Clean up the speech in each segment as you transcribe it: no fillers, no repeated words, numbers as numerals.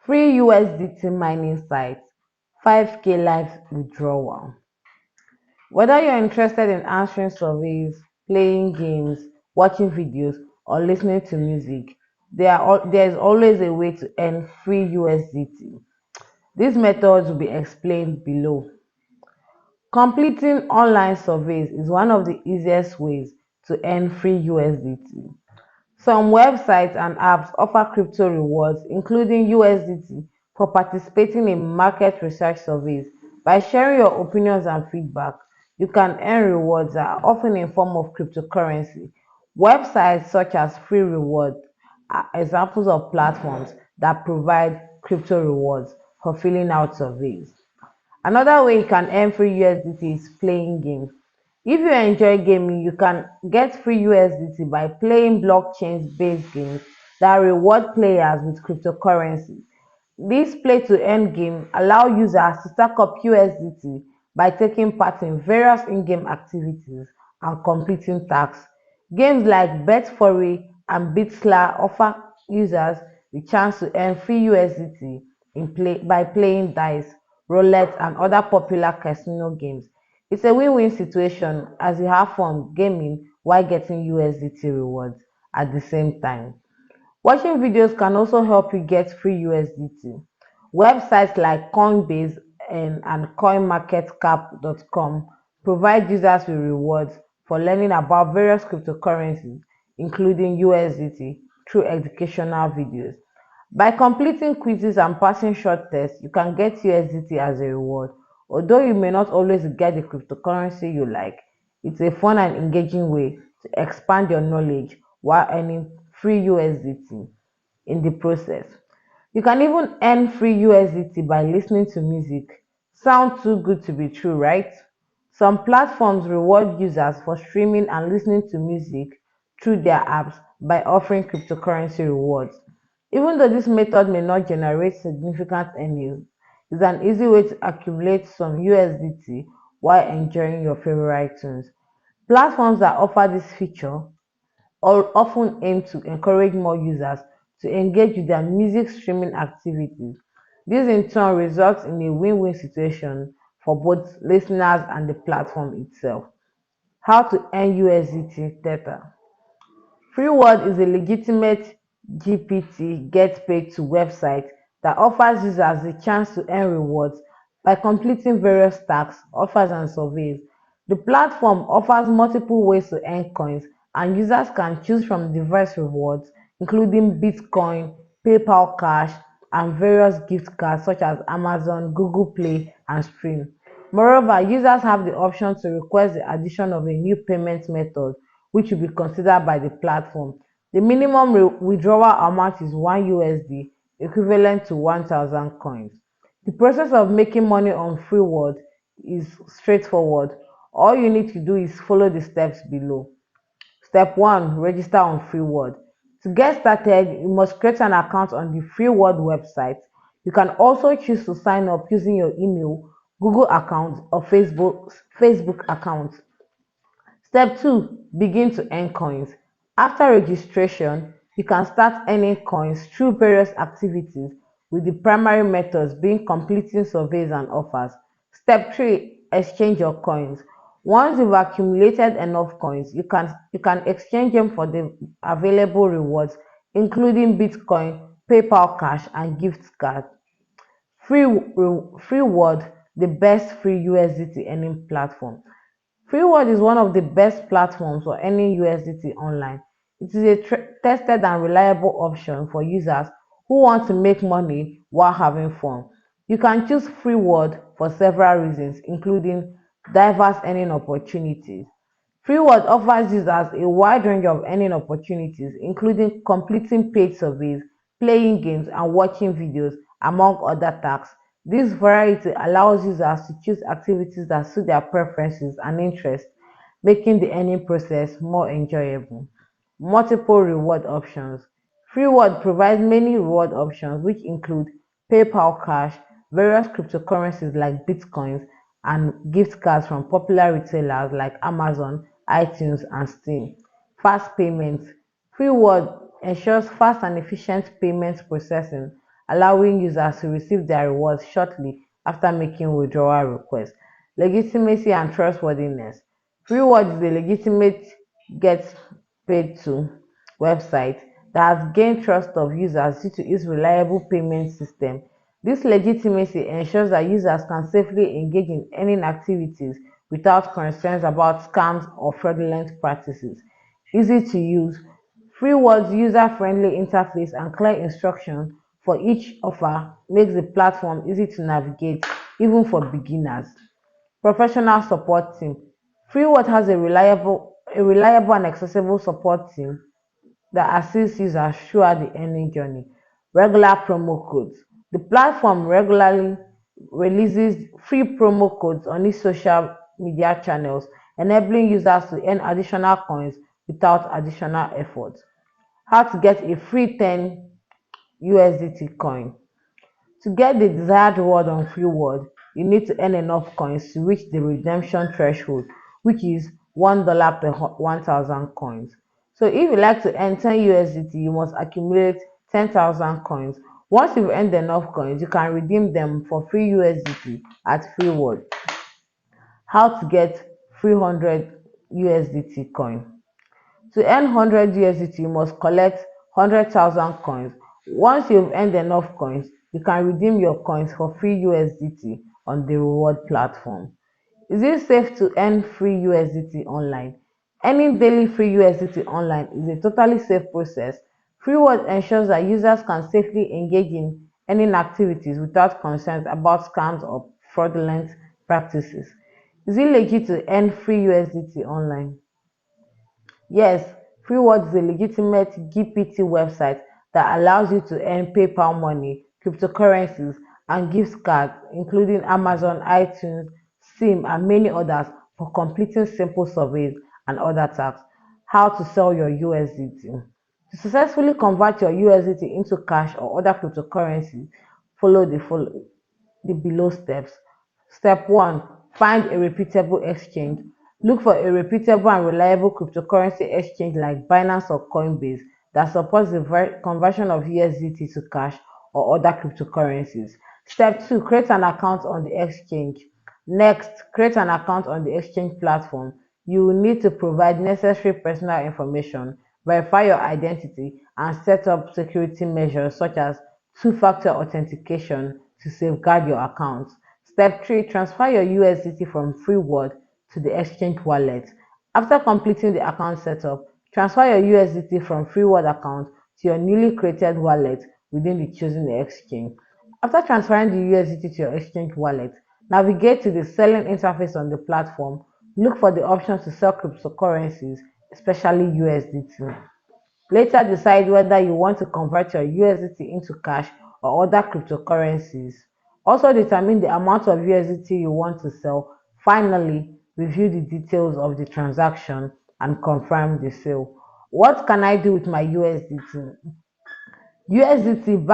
Free USDT mining site, 5K live withdrawal. Whether you're interested in answering surveys, playing games, watching videos, or listening to music, there's always a way to earn free USDT. These methods will be explained below. Completing online surveys is one of the easiest ways to earn free USDT. Some websites and apps offer crypto rewards, including USDT, for participating in market research surveys. By sharing your opinions and feedback, you can earn rewards that are often in form of cryptocurrency. Websites such as Free Reward are examples of platforms that provide crypto rewards for filling out surveys. Another way you can earn free USDT is playing games. If you enjoy gaming, you can get free USDT by playing blockchain-based games that reward players with cryptocurrency. This play-to-earn game allow users to stack up USDT by taking part in various in-game activities and completing tasks. Games like Bet4 and Bitsla offer users the chance to earn free USDT by playing dice, roulette, and other popular casino games. It's a win-win situation as you have fun gaming while getting USDT rewards at the same time. Watching videos can also help you get free USDT. Websites like Coinbase and CoinMarketCap.com provide users with rewards for learning about various cryptocurrencies, including USDT, through educational videos. By completing quizzes and passing short tests, you can get USDT as a reward. Although you may not always get the cryptocurrency you like, it's a fun and engaging way to expand your knowledge while earning free USDT in the process. You can even earn free USDT by listening to music. Sound too good to be true, right? Some platforms reward users for streaming and listening to music through their apps by offering cryptocurrency rewards. Even though this method may not generate significant earnings, it's an easy way to accumulate some USDT while enjoying your favorite tunes. Platforms that offer this feature often aim to encourage more users to engage with their music streaming activities. This in turn results in a win-win situation for both listeners and the platform itself. How to earn USDT Theta. Freeworld is a legitimate GPT get paid to website that offers users the chance to earn rewards by completing various tasks, offers, and surveys. The platform offers multiple ways to earn coins, and users can choose from diverse rewards, including Bitcoin, PayPal Cash, and various gift cards such as Amazon, Google Play, and Stream. Moreover, users have the option to request the addition of a new payment method which will be considered by the platform. The minimum withdrawal amount is 1 USD, equivalent to 1,000 coins. The process of making money on Freeworld is straightforward. All you need to do is follow the steps below. Step 1. Register on Freeworld. To get started, you must create an account on the Freeworld website. You can also choose to sign up using your email, Google account, or Facebook account. Step 2. Begin to earn coins. After registration, you can start earning coins through various activities, with the primary methods being completing surveys and offers. Step 3. Exchange your coins. Once you've accumulated enough coins, you can exchange them for the available rewards, including Bitcoin, PayPal Cash, and gift cards. Freeworld, the best free USDT earning platform. Freeworld is one of the best platforms for earning USDT online. It is a tested and reliable option for users who want to make money while having fun. You can choose Freeworld for several reasons, including diverse earning opportunities. Freeworld offers users a wide range of earning opportunities, including completing paid surveys, playing games, and watching videos, among other tasks. This variety allows users to choose activities that suit their preferences and interests, making the earning process more enjoyable. Multiple reward options. Freeworld provides many reward options, which include PayPal Cash, various cryptocurrencies like Bitcoins, and gift cards from popular retailers like Amazon, iTunes, and Steam. Fast payments. Freeworld ensures fast and efficient payment processing, allowing users to receive their rewards shortly after making withdrawal requests. Legitimacy and trustworthiness. Freeword is a legitimate get paid to website that has gained trust of users due to its reliable payment system. This legitimacy ensures that users can safely engage in earning activities without concerns about scams or fraudulent practices. Easy to use. Freewords user-friendly interface and clear instructions for each offer makes the platform easy to navigate even for beginners. Professional support team. Freeword has a reliable and accessible support team that assists users throughout the earning journey. Regular promo codes. The platform regularly releases free promo codes on its social media channels, enabling users to earn additional coins without additional effort. How to get a free 10 USDT coin. To get the desired reward on Freeword, you need to earn enough coins to reach the redemption threshold, which is $1 per 1,000 coins. So if you like to earn 10 USDT, you must accumulate 10,000 coins. Once you've earned enough coins, you can redeem them for free USDT at Freeword. How to get 300 USDT coin. To earn 100 USDT, you must collect 100,000 coins. Once you've earned enough coins, you can redeem your coins for free USDT on the reward platform. Is it safe to earn free USDT online? Earning daily free USDT online is a totally safe process. Freeword ensures that users can safely engage in earning activities without concerns about scams or fraudulent practices. Is it legit to earn free USDT online? Yes, Freeworld is a legitimate GPT website that allows you to earn PayPal money, cryptocurrencies, and gift cards, including Amazon, iTunes, Steam, and many others for completing simple surveys and other tasks. How to sell your USDT. To successfully convert your USDT into cash or other cryptocurrencies, follow the below steps. Step 1. Find a reputable exchange. Look for a reputable and reliable cryptocurrency exchange like Binance or Coinbase that supports the conversion of USDT to cash or other cryptocurrencies. Step 2. Create an account on the exchange. Next, create an account on the exchange platform. You will need to provide necessary personal information, verify your identity, and set up security measures such as two-factor authentication to safeguard your account. Step 3. Transfer your USDT from Freeword to the exchange wallet. After completing the account setup, transfer your USDT from Freeword account to your newly created wallet within the chosen exchange. After transferring the USDT to your exchange wallet, navigate to the selling interface on the platform. Look for the option to sell cryptocurrencies, especially USDT. Later, decide whether you want to convert your USDT into cash or other cryptocurrencies. Also, determine the amount of USDT you want to sell. Finally, review the details of the transaction and confirm the sale. What can I do with my USDT? USDT,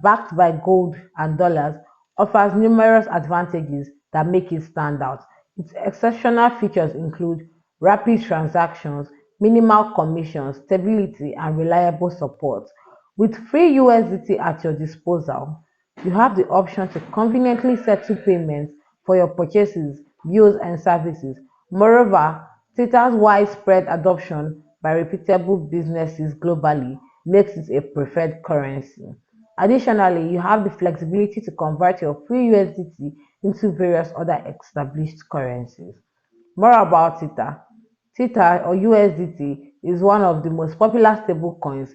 backed by gold and dollars, offers numerous advantages that make it stand out. Its exceptional features include rapid transactions, minimal commissions, stability, and reliable support. With free USDT at your disposal, you have the option to conveniently settle payments for your purchases, bills, and services. Moreover, Tether's widespread adoption by reputable businesses globally makes it a preferred currency. Additionally, you have the flexibility to convert your free USDT into various other established currencies. More about Tether. Tether or USDT is one of the most popular stablecoins.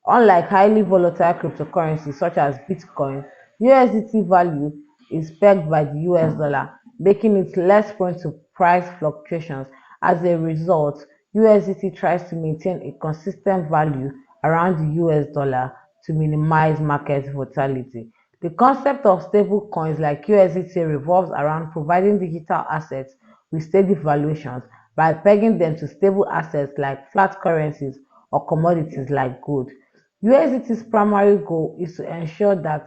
Unlike highly volatile cryptocurrencies such as Bitcoin, USDT value is pegged by the US dollar, making it less prone to price fluctuations. As a result, USDT tries to maintain a consistent value around the US dollar to minimize market volatility. The concept of stable coins like USDT revolves around providing digital assets with steady valuations by pegging them to stable assets like fiat currencies or commodities like gold. USDT's primary goal is to ensure that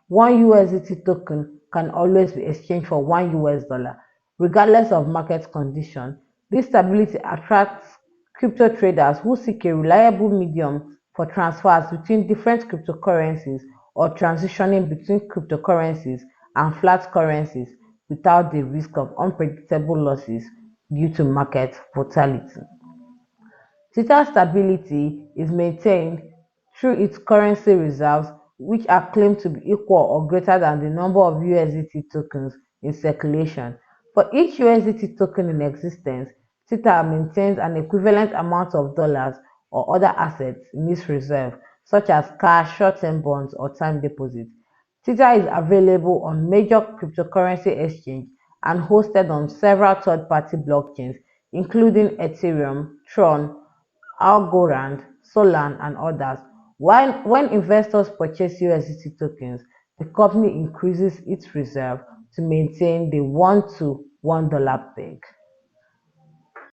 one USDT token can always be exchanged for $1, regardless of market condition. This stability attracts crypto traders who seek a reliable medium for transfers between different cryptocurrencies or transitioning between cryptocurrencies and fiat currencies without the risk of unpredictable losses due to market volatility. Tether stability is maintained through its currency reserves, which are claimed to be equal or greater than the number of USDT tokens in circulation. For each USDT token in existence, Tether maintains an equivalent amount of dollars or other assets in its reserve, such as cash, short-term bonds, or time deposits. Tether is available on major cryptocurrency exchanges and hosted on several third-party blockchains, including Ethereum, Tron, Algorand, Solana, and others. When investors purchase USDT tokens, the company increases its reserve to maintain the $1 to $1 peg.